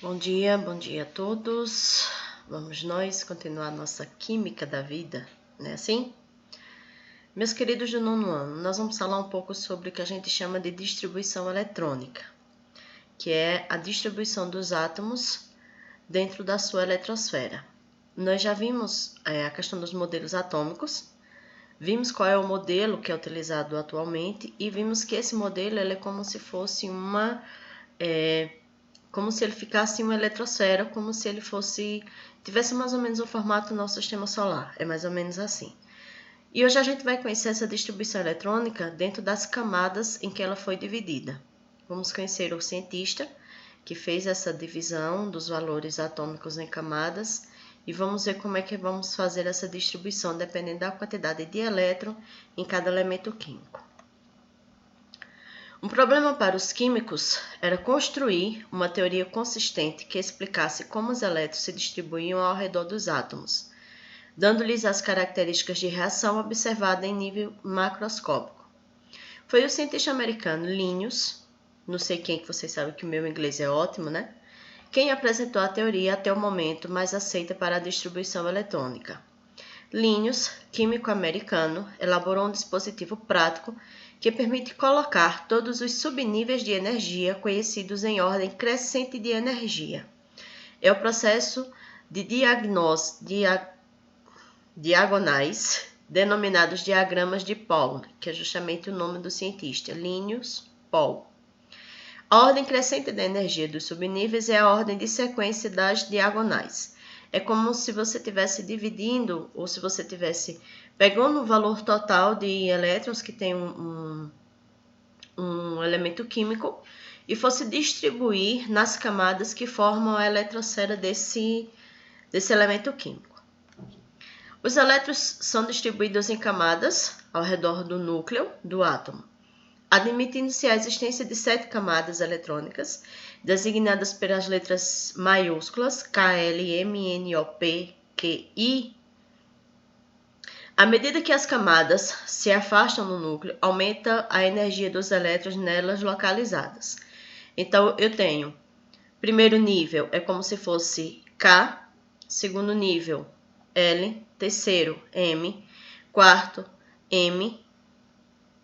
Bom dia a todos. Vamos nós continuar nossa química da vida, não é assim? Meus queridos do nono ano, nós vamos falar um pouco sobre o que a gente chama de distribuição eletrônica, que é a distribuição dos átomos dentro da sua eletrosfera. Nós já vimos a questão dos modelos atômicos, vimos qual é o modelo que é utilizado atualmente e vimos que esse modelo ele é como se fosse como se ele ficasse uma eletrosfera, como se ele tivesse mais ou menos o formato do nosso sistema solar, é mais ou menos assim. E hoje a gente vai conhecer essa distribuição eletrônica dentro das camadas em que ela foi dividida. Vamos conhecer o cientista que fez essa divisão dos valores atômicos em camadas e vamos ver como é que vamos fazer essa distribuição dependendo da quantidade de elétron em cada elemento químico. Um problema para os químicos era construir uma teoria consistente que explicasse como os elétrons se distribuíam ao redor dos átomos, dando-lhes as características de reação observada em nível macroscópico. Foi o cientista americano Linus, não sei quem que vocês sabem que o meu inglês é ótimo, né? Quem apresentou a teoria até o momento mais aceita para a distribuição eletrônica. Linus, químico americano, elaborou um dispositivo prático que permite colocar todos os subníveis de energia conhecidos em ordem crescente de energia. É o processo de diagonais, denominados diagramas de Paul, que é justamente o nome do cientista, Linus Paul. A ordem crescente da energia dos subníveis é a ordem de sequência das diagonais. É como se você estivesse dividindo, ou se você estivesse pegando o valor total de elétrons que tem um elemento químico e fosse distribuir nas camadas que formam a eletrosfera desse elemento químico. Os elétrons são distribuídos em camadas ao redor do núcleo do átomo, admitindo-se a existência de 7 camadas eletrônicas, designadas pelas letras maiúsculas K, L, M, N, O, P, Q, I. À medida que as camadas se afastam do núcleo, aumenta a energia dos elétrons nelas localizadas. Então, eu tenho primeiro nível é como se fosse K, segundo nível L, terceiro M, quarto M,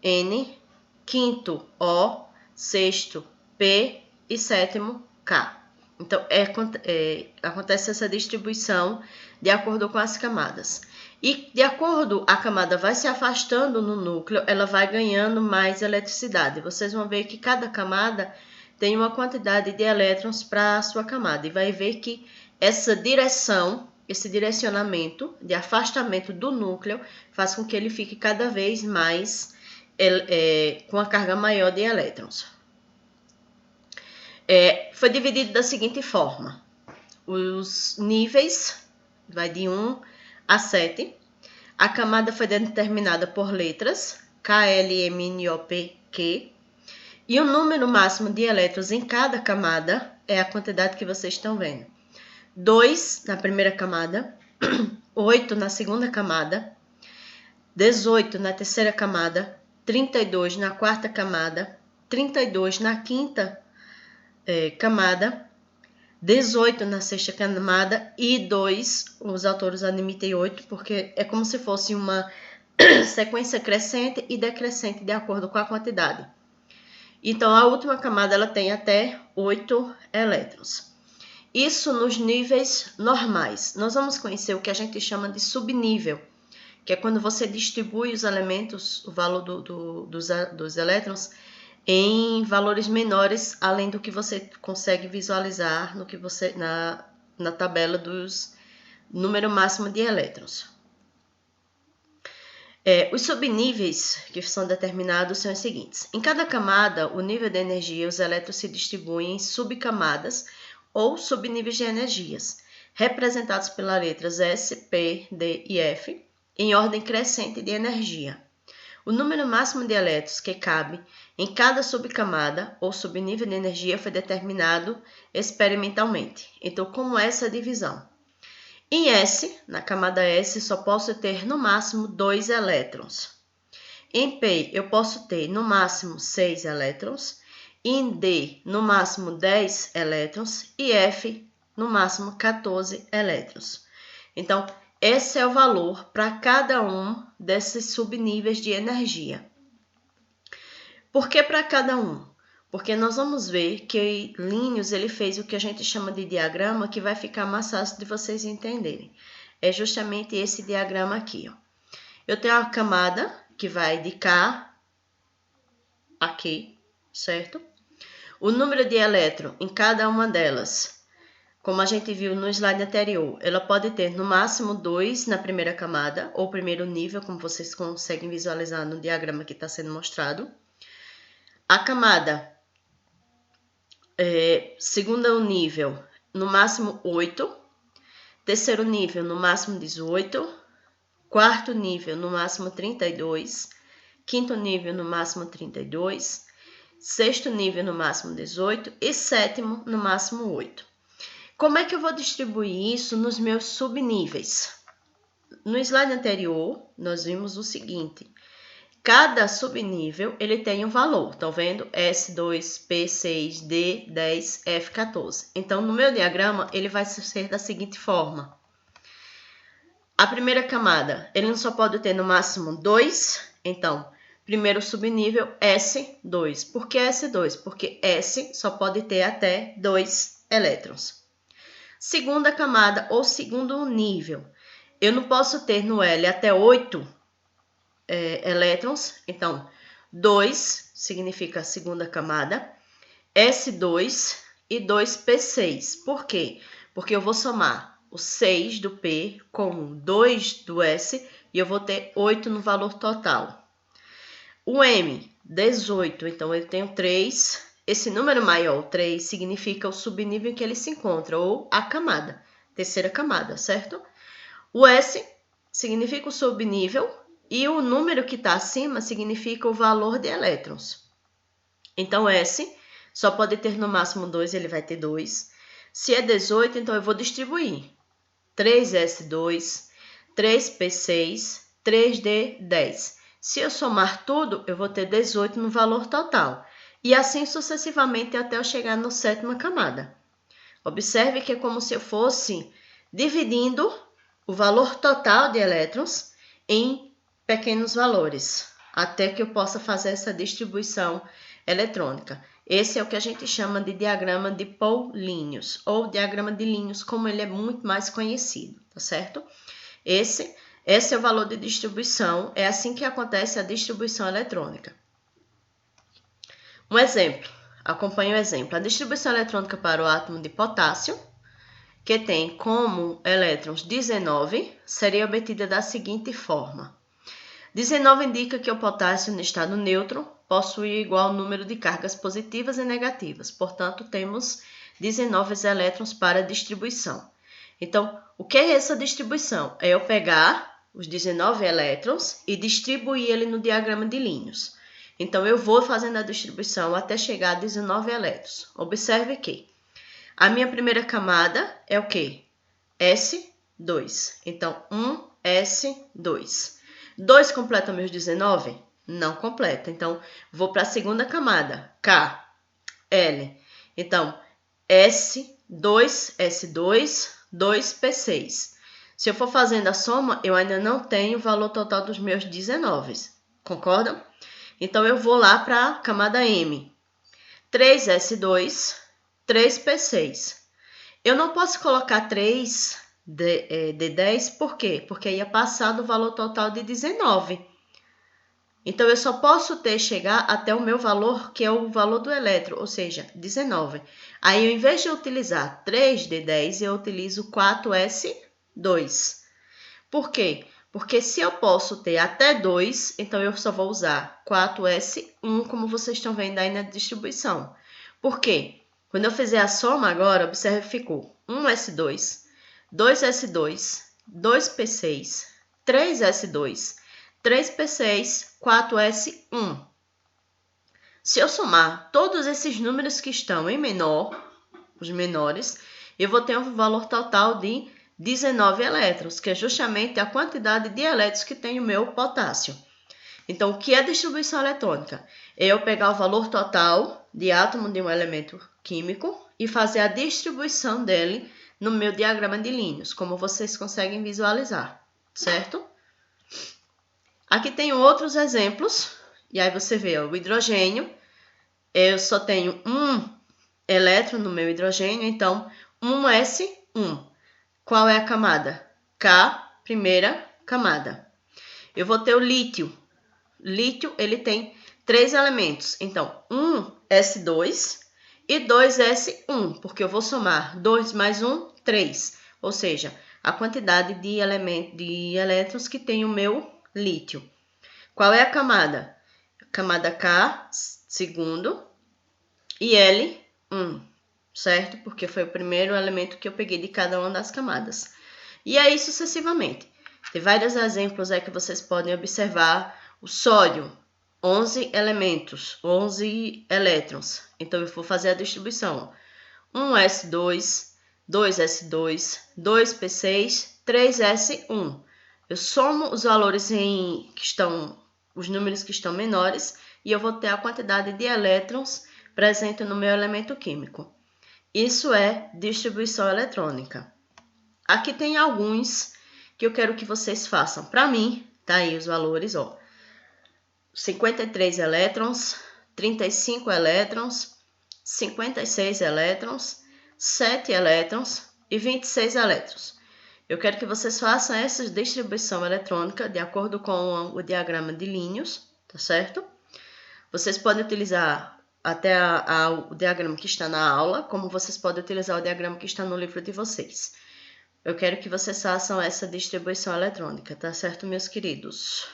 N, quinto O, sexto P e sétimo K. Então, acontece essa distribuição de acordo com as camadas. E de acordo a camada vai se afastando no núcleo, ela vai ganhando mais eletricidade. Vocês vão ver que cada camada tem uma quantidade de elétrons para a sua camada. E vai ver que essa direção, esse direcionamento de afastamento do núcleo faz com que ele fique cada vez mais com a carga maior de elétrons. Foi dividido da seguinte forma. Os níveis vai de 1 a 7. A camada foi determinada por letras K, L, M, N, O, P, Q. E o número máximo de elétrons em cada camada é a quantidade que vocês estão vendo. 2 na primeira camada, 8 na segunda camada, 18 na terceira camada, 32 na quarta camada, 32 na quinta camada, 18 na sexta camada e 2, os autores admitem 8, porque é como se fosse uma sequência crescente e decrescente de acordo com a quantidade. Então, a última camada ela tem até 8 elétrons. Isso nos níveis normais. Nós vamos conhecer o que a gente chama de subnível, que é quando você distribui os elementos, o valor dos elétrons, em valores menores, além do que você consegue visualizar na tabela dos número máximo de elétrons. Os subníveis que são determinados são os seguintes. Em cada camada, o nível de energia, os elétrons se distribuem em subcamadas ou subníveis de energias, representados pelas letras S, P, D e F, em ordem crescente de energia. O número máximo de elétrons que cabe em cada subcamada ou subnível de energia foi determinado experimentalmente. Então, como é essa divisão? Em S, na camada S, só posso ter no máximo 2 elétrons. Em P, eu posso ter no máximo 6 elétrons. em D, no máximo 10 elétrons, e F, no máximo 14 elétrons. Então, esse é o valor para cada um desses subníveis de energia. Por que para cada um? Porque nós vamos ver que Linus ele fez o que a gente chama de diagrama, que vai ficar mais fácil de vocês entenderem. É justamente esse diagrama aqui, ó. Eu tenho a camada que vai de K aqui, certo? O número de elétrons em cada uma delas, como a gente viu no slide anterior, ela pode ter no máximo 2 na primeira camada, ou primeiro nível, como vocês conseguem visualizar no diagrama que está sendo mostrado. A camada segundo nível, no máximo 8. Terceiro nível, no máximo 18. Quarto nível, no máximo 32. Quinto nível, no máximo 32. Sexto nível, no máximo 18. E sétimo, no máximo 8. Como é que eu vou distribuir isso nos meus subníveis? No slide anterior, nós vimos o seguinte. Cada subnível ele tem um valor, estão vendo? S2, P6, D10, F14. Então, no meu diagrama, ele vai ser da seguinte forma. A primeira camada, ele só pode ter no máximo 2. Então, primeiro subnível, S2. Por que S2? Porque S só pode ter até 2 elétrons. Segunda camada, ou segundo nível, eu não posso ter no L até 8 elétrons, então 2 significa a segunda camada, S2 e 2P6. Por quê? Porque eu vou somar o 6 do P com o 2 do S e eu vou ter 8 no valor total. O M, 18, então eu tenho 3. Esse número maior, 3, significa o subnível em que ele se encontra, ou a camada, terceira camada, certo? O S significa o subnível, e o número que está acima significa o valor de elétrons. Então, S só pode ter no máximo 2, ele vai ter 2. Se é 18, então eu vou distribuir 3S2, 3P6, 3D10. Se eu somar tudo, eu vou ter 18 no valor total. E assim sucessivamente até eu chegar na sétima camada. Observe que é como se eu fosse dividindo o valor total de elétrons em pequenos valores, até que eu possa fazer essa distribuição eletrônica. Esse é o que a gente chama de diagrama de Paul-Linus, ou diagrama de Linus, como ele é muito mais conhecido, tá certo? Esse é o valor de distribuição, é assim que acontece a distribuição eletrônica. Um exemplo, acompanhe o exemplo. A distribuição eletrônica para o átomo de potássio, que tem como elétrons 19, seria obtida da seguinte forma. 19 indica que o potássio no estado neutro possui igual número de cargas positivas e negativas, portanto, temos 19 elétrons para distribuição. Então, o que é essa distribuição? É eu pegar os 19 elétrons e distribuir ele no diagrama de Linus. Então, eu vou fazendo a distribuição até chegar a 19 elétrons. Observe que a minha primeira camada é o quê? S2. Então, 1S2. 2 completa meus 19? Não completa. Então, vou para a segunda camada. K, L. Então, S2, S2, 2P6. Se eu for fazendo a soma, eu ainda não tenho o valor total dos meus 19. Concordam? Então, eu vou lá para a camada M. 3S2, 3P6. Eu não posso colocar 3 de 10, por quê? Porque ia passar do valor total de 19. Então, eu só posso chegar até o meu valor, que é o valor do elétron, ou seja, 19. Aí, ao invés de eu utilizar 3 de 10, eu utilizo 4S2. Por quê? Porque se eu posso ter até 2, então eu só vou usar 4S1, como vocês estão vendo aí na distribuição. Por quê? Quando eu fizer a soma agora, observe que ficou 1S2, 2S2, 2P6, 3S2, 3P6, 4S1. Se eu somar todos esses números que estão em menor, os menores, eu vou ter um valor total de 19 elétrons, que é justamente a quantidade de elétrons que tem o meu potássio. Então, o que é distribuição eletrônica? É eu pegar o valor total de átomo de um elemento químico e fazer a distribuição dele no meu diagrama de Linus, como vocês conseguem visualizar, certo? Aqui tem outros exemplos, e aí você vê ó, o hidrogênio, eu só tenho um elétron no meu hidrogênio, então 1s1. Qual é a camada? K, primeira camada. Eu vou ter o lítio. Lítio, ele tem 3 elementos, então 1s2 e 2s1, porque eu vou somar 2 mais 1, 3, ou seja, a quantidade de elétrons que tem o meu lítio. Qual é a camada? Camada K, segundo, e L, 1, certo? Porque foi o primeiro elemento que eu peguei de cada uma das camadas. E aí sucessivamente. Tem vários exemplos aí que vocês podem observar. O sódio, 11 elementos, 11 elétrons. Então, eu vou fazer a distribuição. 1s2, 2s2, 2p6, 3s1. Eu somo os valores os números que estão menores e eu vou ter a quantidade de elétrons presente no meu elemento químico. Isso é distribuição eletrônica. Aqui tem alguns que eu quero que vocês façam. Para mim, tá aí os valores, ó. 53 elétrons, 35 elétrons, 56 elétrons, 7 elétrons e 26 elétrons. Eu quero que vocês façam essa distribuição eletrônica de acordo com o diagrama de Linus, tá certo? Vocês podem utilizar até o diagrama que está na aula, como vocês podem utilizar o diagrama que está no livro de vocês. Eu quero que vocês façam essa distribuição eletrônica, tá certo, meus queridos?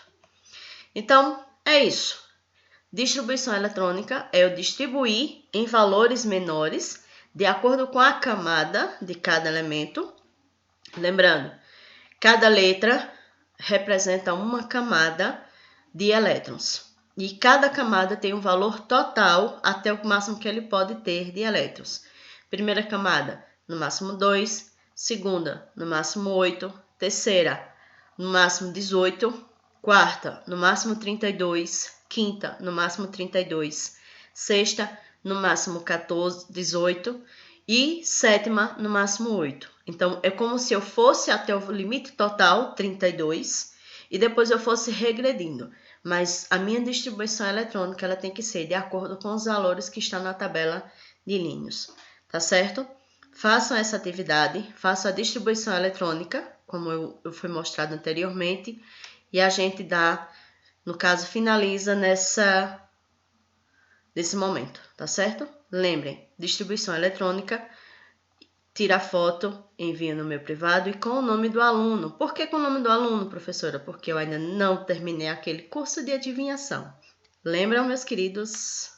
Então, é isso. Distribuição eletrônica é eu distribuir em valores menores de acordo com a camada de cada elemento. Lembrando, cada letra representa uma camada de elétrons. E cada camada tem um valor total até o máximo que ele pode ter de elétrons. Primeira camada, no máximo 2. Segunda, no máximo 8. Terceira, no máximo 18. Quarta, no máximo 32. Quinta, no máximo 32. Sexta, no máximo 14, 18. E sétima, no máximo 8. Então, é como se eu fosse até o limite total, 32, e depois eu fosse regredindo. Mas a minha distribuição eletrônica ela tem que ser de acordo com os valores que estão na tabela de Linus, tá certo? Façam essa atividade, façam a distribuição eletrônica, como eu fui mostrado anteriormente, e a gente dá, no caso, finaliza nesse momento, tá certo? Lembrem, distribuição eletrônica, tira a foto, envia no meu privado e com o nome do aluno. Por que com o nome do aluno, professora? Porque eu ainda não terminei aquele curso de adivinhação. Lembram, meus queridos?